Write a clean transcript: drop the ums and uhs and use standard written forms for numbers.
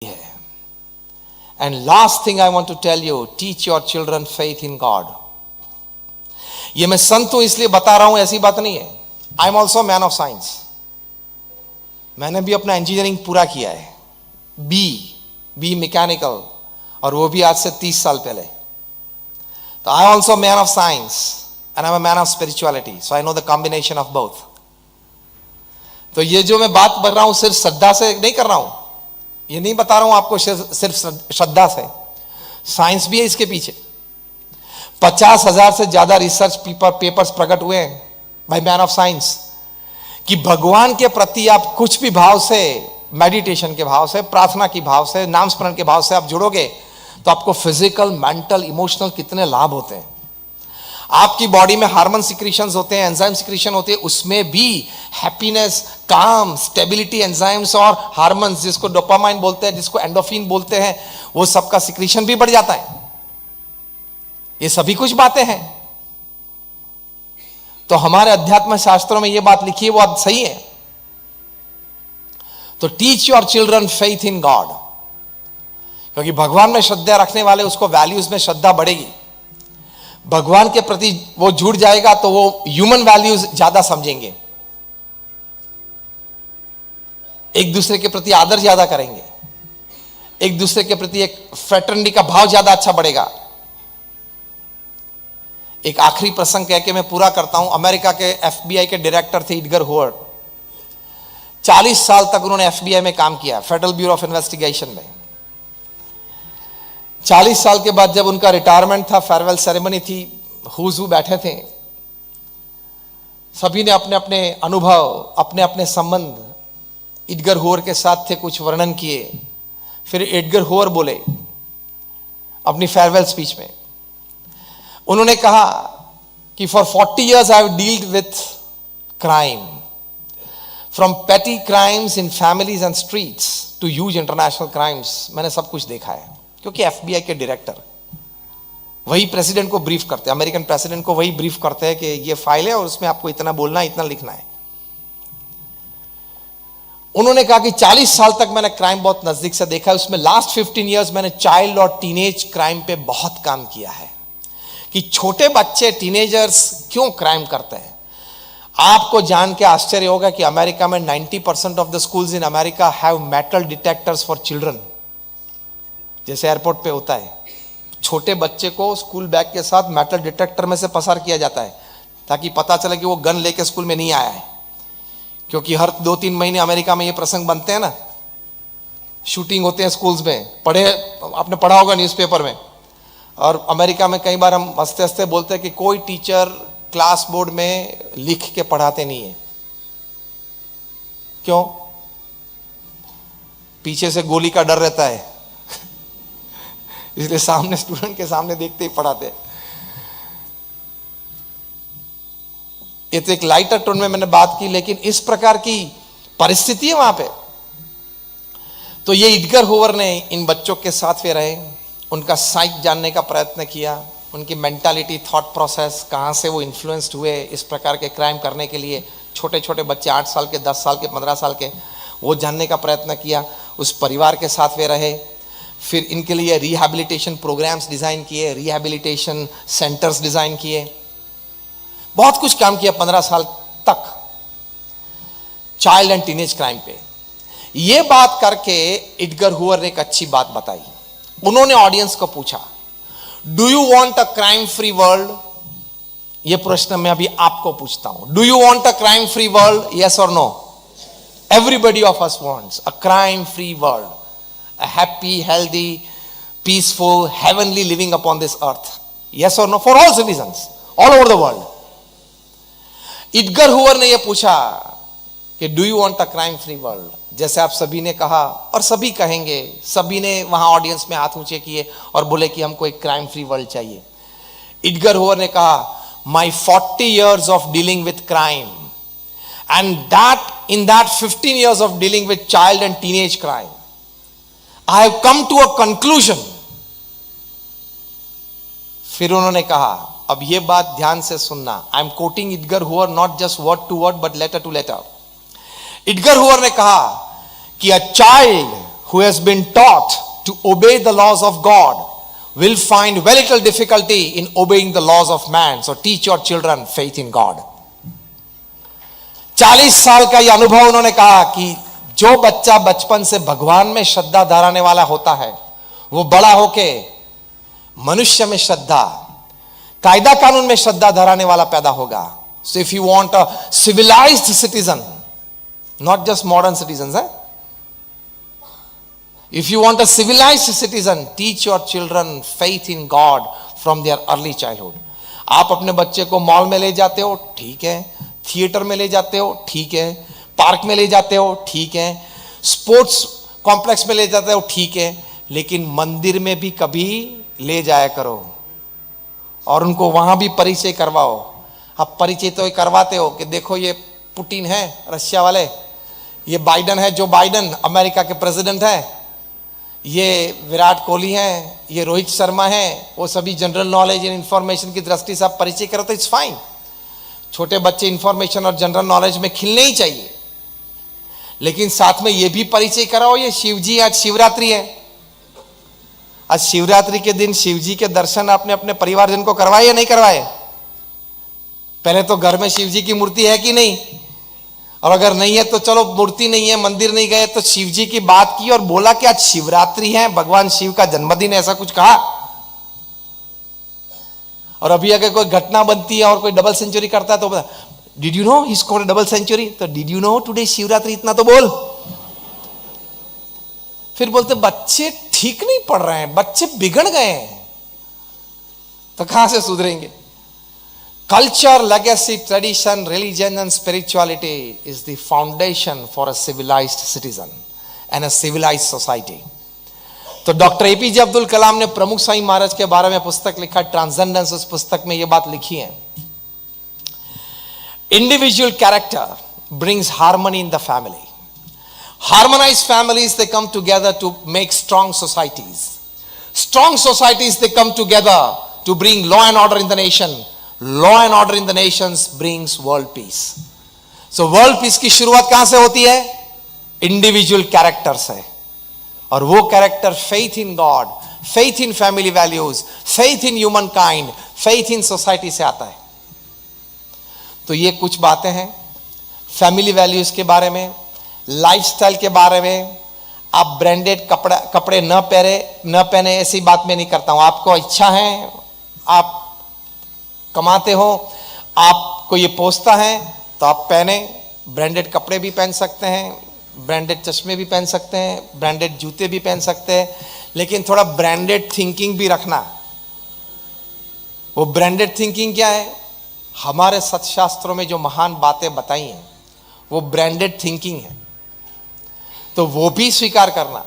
है। And last thing I want to tell you, teach your children faith in God. ये मैं संत हूं इसलिए बता रहा हूं, ऐसी बात नहीं है। I am also man of science. मैंने भी अपना इंजीनियरिंग पूरा किया है, बी मैकेनिकल, और वो भी आज से 30 साल पहले। तो I also man of science and I am a man of spirituality, so I know the combination of both. तो ये जो मैं बात कर रहा हूं सिर्फ श्रद्धा से नहीं कर रहा हूं, ये नहीं बता रहा हूं आपको सिर्फ श्रद्धा से, साइंस भी है इसके पीछे। 50,000 से ज्यादा रिसर्च पेपर्स प्रकट हुए हैं बाय मैन ऑफ साइंस कि भगवान के प्रति आप कुछ भी भाव से, मेडिटेशन के भाव से, प्रार्थना की भाव से, नाम स्मरण के भाव से आप जुड़ोगे तो आपको फिजिकल, मेंटल, इमोशनल कितने लाभ होते हैं। आपकी बॉडी में हार्मोन सिक्रीशंस होते हैं, एंजाइम सिक्रीशन होती है, उसमें भी हैप्पीनेस, काम, स्टेबिलिटी एंजाइम्स और हार्मोन्स, जिसको डोपामाइन बोलते हैं, जिसको एंडोफिन बोलते हैं, वो सबका सिक्रीशन भी बढ़ जाता है। ये सभी कुछ बातें हैं। तो हमारे अध्यात्म शास्त्रों में ये बात लिखी है, वो बात सही है। तो teach your children faith in God, क्योंकि भगवान में श्रद्धा रखने वाले, उसको वैल्यूज में श्रद्धा बढ़ेगी। भगवान के प्रति वो जुड़ जाएगा तो वो ह्यूमन वैल्यूज ज्यादा समझेंगे, एक दूसरे के प्रति आदर ज्यादा करेंगे, एक दूसरे के प्रति एक फ्रेटर्निटी का भाव ज्यादा अच्छा बढ़ेगा। एक आखिरी प्रसंग कह के मैं पूरा करता हूं। अमेरिका के FBI के डायरेक्टर थे एडगर हूवर्ड। 40 साल तक उन्होंने FBI में काम किया, फेडरल ब्यूरो ऑफ इन्वेस्टिगेशन में। 40 साल के बाद जब उनका रिटायरमेंट था, फेयरवेल सेरेमनी थी, हुजू बैठे थे, सभी ने अपने अपने अनुभव, अपने अपने संबंध एडगर हूवर के साथ थे, कुछ वर्णन किए। फिर एडगर हूवर बोले अपनी फेयरवेल स्पीच में, उन्होंने कहा कि for 40 years I have dealt with crime, from petty crimes in families and streets to huge international crimes. मैंने सब कुछ देखा है, क्योंकि FBI के डायरेक्टर वही प्रेसिडेंट को ब्रीफ करते हैं, अमेरिकन प्रेसिडेंट को वही ब्रीफ करते हैं कि ये फाइल है और उसमें आपको इतना बोलना है, इतना लिखना है। उन्होंने कहा कि 40 साल तक मैंने क्राइम बहुत नजदीक से देखा है, उसमें लास्ट 15 years मैंने चाइल्ड और टीनेज क्राइम पे बहुत काम किया है कि छोटे बच्चे, टीनेजर्स क्यों क्राइम करते हैं। आपको जान के आश्चर्य होगा कि अमेरिका में 90% of the schools in America have metal detectors for children. जैसे एयरपोर्ट पे होता है, छोटे बच्चे को स्कूल बैग के साथ मेटल डिटेक्टर में से पसार किया जाता है ताकि पता चले कि वो गन लेके स्कूल में नहीं आया है। क्योंकि हर 2-3 महीने अमेरिका में ये प्रसंग बनते हैं ना, शूटिंग होते हैं स्कूल्स में, आपने पढ़ा होगा न्यूज़पेपर में। और अमेरिका में कई बार हम हंसते हंसते बोलते हैं कि कोई टीचर क्लास बोर्ड में लिख के पढ़ाते नहीं है। क्यों? पीछे से गोली का डर रहता है इसलिए सामने, स्टूडेंट के सामने देखते ही पढ़ाते हैं। ये तो एक लाइटर टोन में मैंने बात की, लेकिन इस प्रकार की परिस्थिति है वहां पे। तो ये एडगर हूवर ने इन बच्चों के साथ वे रहे, उनका साइक जानने का प्रयत्न किया, उनकी मेंटालिटी, थॉट प्रोसेस, कहाँ से वो इन्फ्लुएंस्ड हुए इस प्रकार के क्राइम करने के लिए। छोटे छोटे बच्चे 8 साल के, 10 साल के, 15 साल के, वो जानने का प्रयत्न किया। उस परिवार के साथ वे रहे। फिर इनके लिए रिहैबिलिटेशन प्रोग्राम्स डिज़ाइन किए, रिहैबिलिटेशन सेंटर्स डिज़ाइन किए, बहुत कुछ काम किया 15 साल तक चाइल्ड एंड टीनेज क्राइम पे। ये बात करके एडगर हूवर ने एक अच्छी बात बताई। उन्होंने ऑडियंस को पूछा, do you want a crime free world? ये प्रश्न मैं अभी आपको पूछता हूं। Do you want a crime free world? Yes और no? Everybody of us wants a crime free world, a happy, healthy, peaceful, heavenly living upon this earth. Yes or no? For all citizens, all over the world. Edgar Hoover ने यह पूछा कि do you want a crime free world? जैसे आप सभी ने कहा और सभी कहेंगे, सभी ने वहां ऑडियंस में हाथ ऊंचे किए और बोले कि हमको एक क्राइम फ्री वर्ल्ड चाहिए। एडगर हूवर ने कहा, my 40 years of dealing with crime and that in that 15 years of dealing with child and teenage crime, I have come to a conclusion. फिर उन्होंने कहा, अब ये बात ध्यान से सुनना, I am quoting Edgar Hoover, not just word to word but letter to letter. Edgar Hoover ने कहा कि a child who has been taught to obey the laws of God will find very little difficulty in obeying the laws of man. So teach your children faith in God. 40 साल का यह अनुभव उन्होंने कहा कि जो बच्चा बचपन से भगवान में श्रद्धा धराने वाला होता है वो बड़ा होके मनुष्य में श्रद्धा, कायदा कानून में श्रद्धा धराने वाला पैदा होगा. So if you want a civilized citizen, not just modern citizens, if you want a civilized citizen, teach your children faith in God from their early childhood. आप अपने बच्चे को मॉल में ले जाते हो, ठीक है, थिएटर में ले जाते हो, ठीक है, पार्क में ले जाते हो, ठीक है, स्पोर्ट्स कॉम्प्लेक्स में ले जाते हो, ठीक है, लेकिन मंदिर में भी कभी ले जाया करो और उनको वहां भी परिचय करवाओ. आप परिचय तो करवाते हो कि देखो ये पुतिन है रशिया वाले, ये बाइडन है, जो बाइडन अमेरिका के प्रेसिडेंट है, ये विराट कोहली हैं, ये रोहित शर्मा हैं, वो सभी जनरल नॉलेज एंड इंफॉर्मेशन की दृष्टि से आप परिचय करो तो इट्स फाइन. छोटे बच्चे इंफॉर्मेशन और जनरल नॉलेज में खिलने ही चाहिए, लेकिन साथ में ये भी परिचय कराओ ये शिव जी, आज शिवरात्रि है, आज शिवरात्रि के दिन शिव जी के दर्शन आपने अपने परिवारजन को करवाए या नहीं करवाए? पहले तो घर में शिव जी की मूर्ति है कि नहीं, और अगर नहीं है तो चलो मूर्ति नहीं है, मंदिर नहीं गए तो शिव जी की बात की और बोला कि आज शिवरात्रि है, भगवान शिव का जन्मदिन है, ऐसा कुछ कहा. और अभी अगर कोई घटना बनती है और कोई डबल सेंचुरी करता है तो did you know he scored double century, तो did you know today Shivratri, इतना तो बोल. फिर बोलते बच्चे ठीक नहीं पढ़ रहे हैं, बच्चे बिगड़ गए हैं, तो कहां से सुधरेंगे? Culture, legacy, tradition, religion and spirituality is the foundation for a civilized citizen and a civilized society. तो डॉक्टर एपीजे अब्दुल कलाम ने प्रमुख साईं महाराज के बारे में पुस्तक लिखा ट्रांसेंडेंस. उस पुस्तक में यह बात लिखी है, individual character brings harmony in the family. Harmonized families, they come together to make strong societies. Strong societies, they come together to bring law and order in the nation. Law and order in the nations brings world peace. So world peace की शुरुआत कहां से होती है? Individual character से. और वो character faith in God, faith in family values, faith in human kind, faith in society से आता है. तो ये कुछ बातें हैं फैमिली वैल्यूज के बारे में, लाइफस्टाइल के बारे में. आप ब्रांडेड कपड़े न पहने ऐसी बात मैं नहीं करता हूं. आपको इच्छा है, आप कमाते हो, आपको ये पोसता है तो आप पहने. ब्रांडेड कपड़े भी पहन सकते हैं, ब्रांडेड चश्मे भी पहन सकते हैं, ब्रांडेड जूते भी पहन सकते हैं, लेकिन थोड़ा ब्रांडेड थिंकिंग भी रखना. वो ब्रांडेड थिंकिंग क्या है? हमारे सत्शास्त्रों में जो महान बातें बताई हैं वो ब्रांडेड थिंकिंग है, तो वो भी स्वीकार करना.